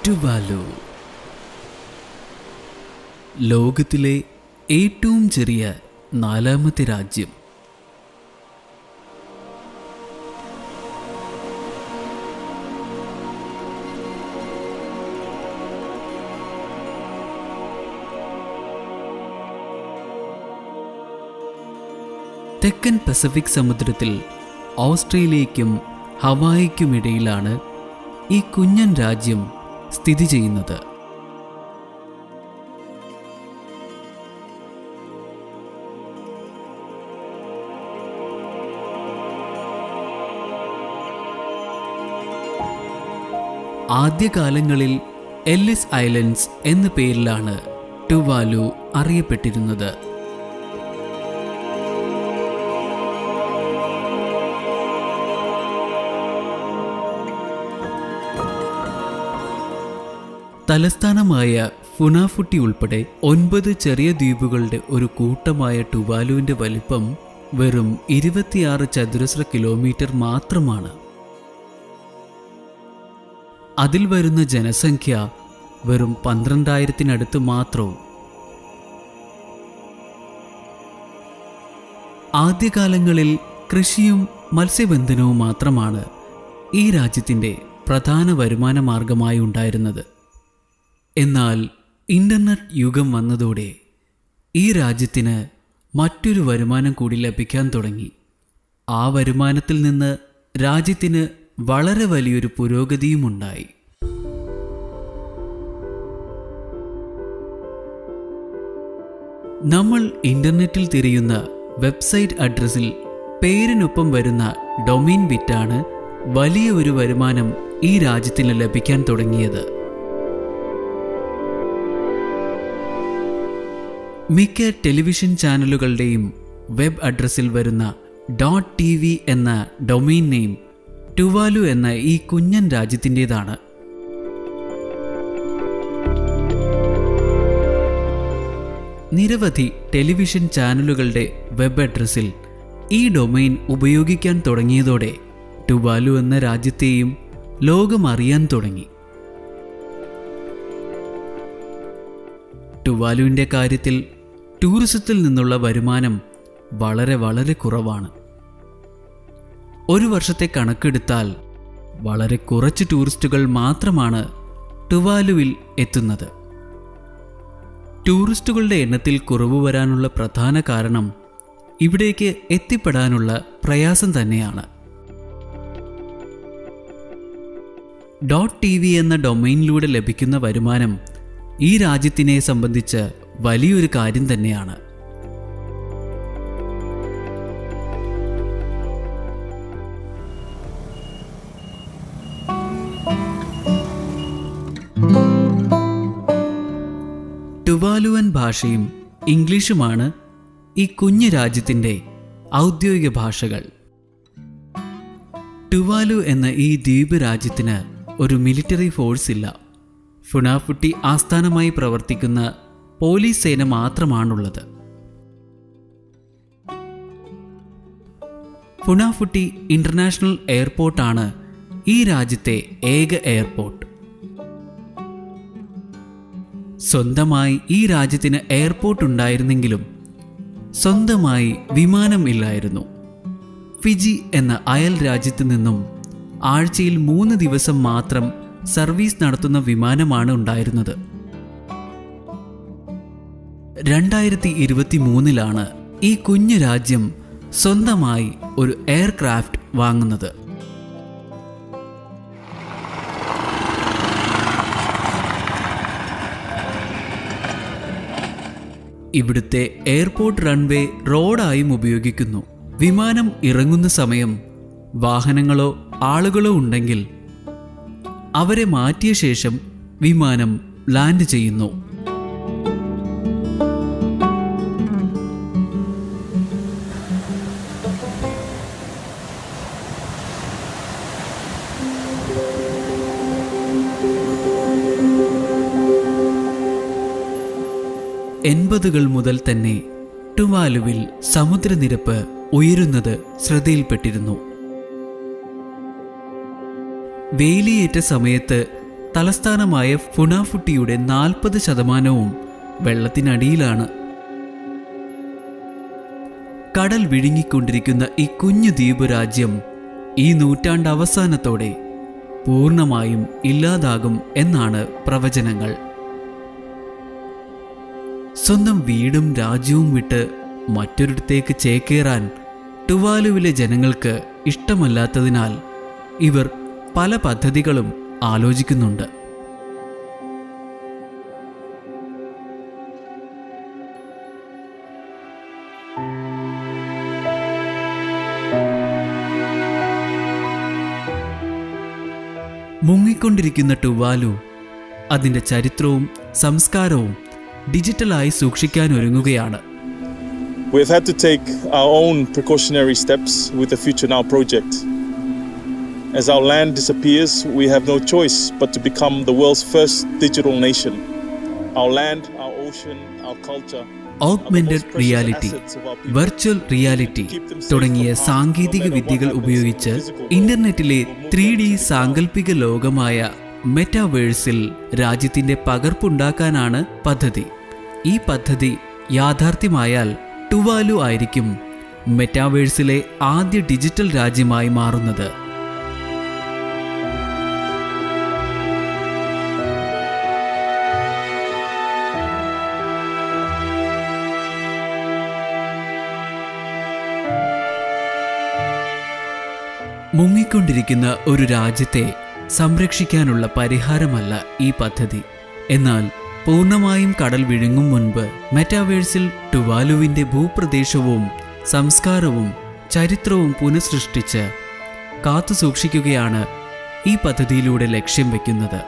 Tuvalu ലോകത്തിലെ ഏറ്റവും ചെറിയ നാലാമത്തെ രാജ്യം. തെക്കൻ പസഫിക് സമുദ്രത്തിൽ ഓസ്ട്രേലിയയ്ക്കും ഹവായിക്കുമിടയിലാണ് ഈ കുഞ്ഞൻ രാജ്യം സ്ഥിതി ചെയ്യുന്നത്. ആദ്യകാലങ്ങളിൽ എല്ലിസ് ഐലൻഡ്സ് എന്ന പേരിലാണ് ടുവാലു അറിയപ്പെട്ടിരുന്നത്. തലസ്ഥാനമായ ഫുനാഫുട്ടി ഉൾപ്പെടെ 9 ചെറിയ ദ്വീപുകളുടെ ഒരു കൂട്ടമായ ടുവാലുവിൻ്റെ വലിപ്പം വെറും 26 ചതുരശ്ര കിലോമീറ്റർ മാത്രമാണ്. അതിൽ വരുന്ന ജനസംഖ്യ വെറും 12,000-നടുത്ത് മാത്രവും. ആദ്യകാലങ്ങളിൽ കൃഷിയും മത്സ്യബന്ധനവും മാത്രമാണ് ഈ രാജ്യത്തിൻ്റെ പ്രധാന വരുമാന മാർഗമായി ഉണ്ടായിരുന്നത്. എന്നാൽ ഇൻ്റർനെറ്റ് യുഗം വന്നതോടെ ഈ രാജ്യത്തിന് മറ്റൊരു വരുമാനം കൂടി ലഭിക്കാൻ തുടങ്ങി. ആ വരുമാനത്തിൽ നിന്ന് രാജ്യത്തിന് വളരെ വലിയൊരു പുരോഗതിയുമുണ്ടായി. നമ്മൾ ഇൻ്റർനെറ്റിൽ തിരയുന്ന വെബ്സൈറ്റ് അഡ്രസ്സിൽ പേരിനൊപ്പം വരുന്ന ഡൊമെയിൻ വിറ്റാണ് വലിയ ഒരു വരുമാനം ഈ രാജ്യത്തിന് ലഭിക്കാൻ തുടങ്ങിയത്. മിക്ക ടെലിവിഷൻ ചാനലുകളുടെയും വെബ് അഡ്രസ്സിൽ വരുന്ന .tv എന്ന ഡൊമെയിൻ നെയിം ടുവാലു എന്ന ഈ കുഞ്ഞൻ രാജ്യത്തിൻ്റെതാണ്. നിരവധി ടെലിവിഷൻ ചാനലുകളുടെ വെബ് അഡ്രസ്സിൽ ഈ ഡൊമെയിൻ ഉപയോഗിക്കാൻ തുടങ്ങിയതോടെ ടുവാലു എന്ന രാജ്യത്തെയും ലോകം അറിയാൻ തുടങ്ങി. ടുവാലുവിൻ്റെ കാര്യത്തിൽ ടൂറിസത്തിൽ നിന്നുള്ള വരുമാനം വളരെ കുറവാണ്. ഒരു വർഷത്തെ കണക്കെടുത്താൽ വളരെ കുറച്ച് ടൂറിസ്റ്റുകൾ മാത്രമാണ് ടുവാലുവിൽ എത്തുന്നത്. ടൂറിസ്റ്റുകളുടെ എണ്ണത്തിൽ കുറവ് വരാനുള്ള പ്രധാന കാരണം ഇവിടേക്ക് എത്തിപ്പെടാനുള്ള പ്രയാസം തന്നെയാണ്. .tv എന്ന ഡൊമെയിനിലൂടെ ലഭിക്കുന്ന വരുമാനം ഈ രാജ്യത്തിനെ സംബന്ധിച്ച് വലിയൊരു കാര്യം തന്നെയാണ്. ടുവാലുവൻ ഭാഷയും ഇംഗ്ലീഷുമാണ് ഈ കുഞ്ഞു രാജ്യത്തിൻ്റെ ഔദ്യോഗിക ഭാഷകൾ. ടുവാലു എന്ന ഈ ദ്വീപ് രാജ്യത്തിന് ഒരു മിലിറ്ററി ഫോഴ്സ് ഇല്ല. ഫുനാഫുട്ടി ആസ്ഥാനമായി പ്രവർത്തിക്കുന്ന പോലീസ് സേന മാത്രമാണുള്ളത്. ഫുനാഫുട്ടി ഇൻ്റർനാഷണൽ എയർപോർട്ടാണ് ഈ രാജ്യത്തെ ഏക എയർപോർട്ട്. സ്വന്തമായി ഈ രാജ്യത്തിന് എയർപോർട്ട് ഉണ്ടായിരുന്നെങ്കിലും സ്വന്തമായി വിമാനം ഇല്ലായിരുന്നു. ഫിജി എന്ന അയൽ രാജ്യത്തു നിന്നും ആഴ്ചയിൽ 3 ദിവസം മാത്രം സർവീസ് നടത്തുന്ന വിമാനമാണ് ഉണ്ടായിരുന്നത്. 2023 ഈ കുഞ്ഞു രാജ്യം സ്വന്തമായി ഒരു എയർക്രാഫ്റ്റ് വാങ്ങുന്നത്. ഇവിടുത്തെ എയർപോർട്ട് റൺവേ റോഡായും ഉപയോഗിക്കുന്നു. വിമാനം ഇറങ്ങുന്ന സമയം വാഹനങ്ങളോ ആളുകളോ ഉണ്ടെങ്കിൽ അവരെ മാറ്റിയ ശേഷം വിമാനം ലാൻഡ് ചെയ്യുന്നു. കൾ മുതൽ തന്നെ ടുവാലുവിൽ സമുദ്രനിരപ്പ് ഉയരുന്നത് ശ്രദ്ധയിൽപ്പെട്ടിരുന്നു. വേലിയേറ്റ സമയത്ത് തലസ്ഥാനമായ ഫുനാഫുട്ടിയുടെ 40% വെള്ളത്തിനടിയിലാണ്. കടൽ വിഴുങ്ങിക്കൊണ്ടിരിക്കുന്ന ഈ കുഞ്ഞു ദ്വീപ് രാജ്യം ഈ നൂറ്റാണ്ട് അവസാനത്തോടെ പൂർണ്ണമായും ഇല്ലാതാകും എന്നാണ് പ്രവചനങ്ങൾ. സ്വന്തം വീടും രാജ്യവും വിട്ട് മറ്റൊരിടത്തേക്ക് ചേക്കേറാൻ ടുവാലുവിലെ ജനങ്ങൾക്ക് ഇഷ്ടമല്ലാത്തതിനാൽ ഇവർ പല പദ്ധതികളും ആലോചിക്കുന്നുണ്ട്. മുങ്ങിക്കൊണ്ടിരിക്കുന്ന ടുവാലു അതിൻ്റെ ചരിത്രവും സംസ്കാരവും ഡിജിറ്റലായി സൂക്ഷിക്കാൻ ഒരുങ്ങുകയാണ്. We've had to take our own precautionary steps with the Future Now project. As our land disappears, we have no choice but to become the world's first digital nation. Our land, our ocean, our culture. Augmented reality, virtual reality തുടങ്ങിയ സാങ്കേതിക വിദ്യകൾ ഉപയോഗിച്ച് ഇന്റർനെറ്റിലെ 3D സാങ്കല്പിക ലോകമായ മെറ്റാവേഴ്സിൽ രാജ്യത്തിന്റെ പകർപ്പുണ്ടാക്കാനാണ് പദ്ധതി. ഈ പദ്ധതി യാഥാർത്ഥ്യമായാൽ Tuvalu ആയിരിക്കും മെറ്റാവേഴ്സിലെ ആദ്യ ഡിജിറ്റൽ രാജ്യമായി മാറുന്നത്. മുങ്ങിക്കൊണ്ടിരിക്കുന്ന ഒരു രാജ്യത്തെ സംരക്ഷിക്കാനുള്ള പരിഹാരമല്ല ഈ പദ്ധതി. എന്നാൽ പൂർണ്ണമായും കടൽ വിഴുങ്ങും മുൻപ് മെറ്റാവേഴ്സിൽ ടുവാലുവിൻ്റെ ഭൂപ്രദേശവും സംസ്കാരവും ചരിത്രവും പുനഃസൃഷ്ടിച്ച് കാത്തുസൂക്ഷിക്കുകയാണ് ഈ പദ്ധതിയിലൂടെ ലക്ഷ്യം വയ്ക്കുന്നത്.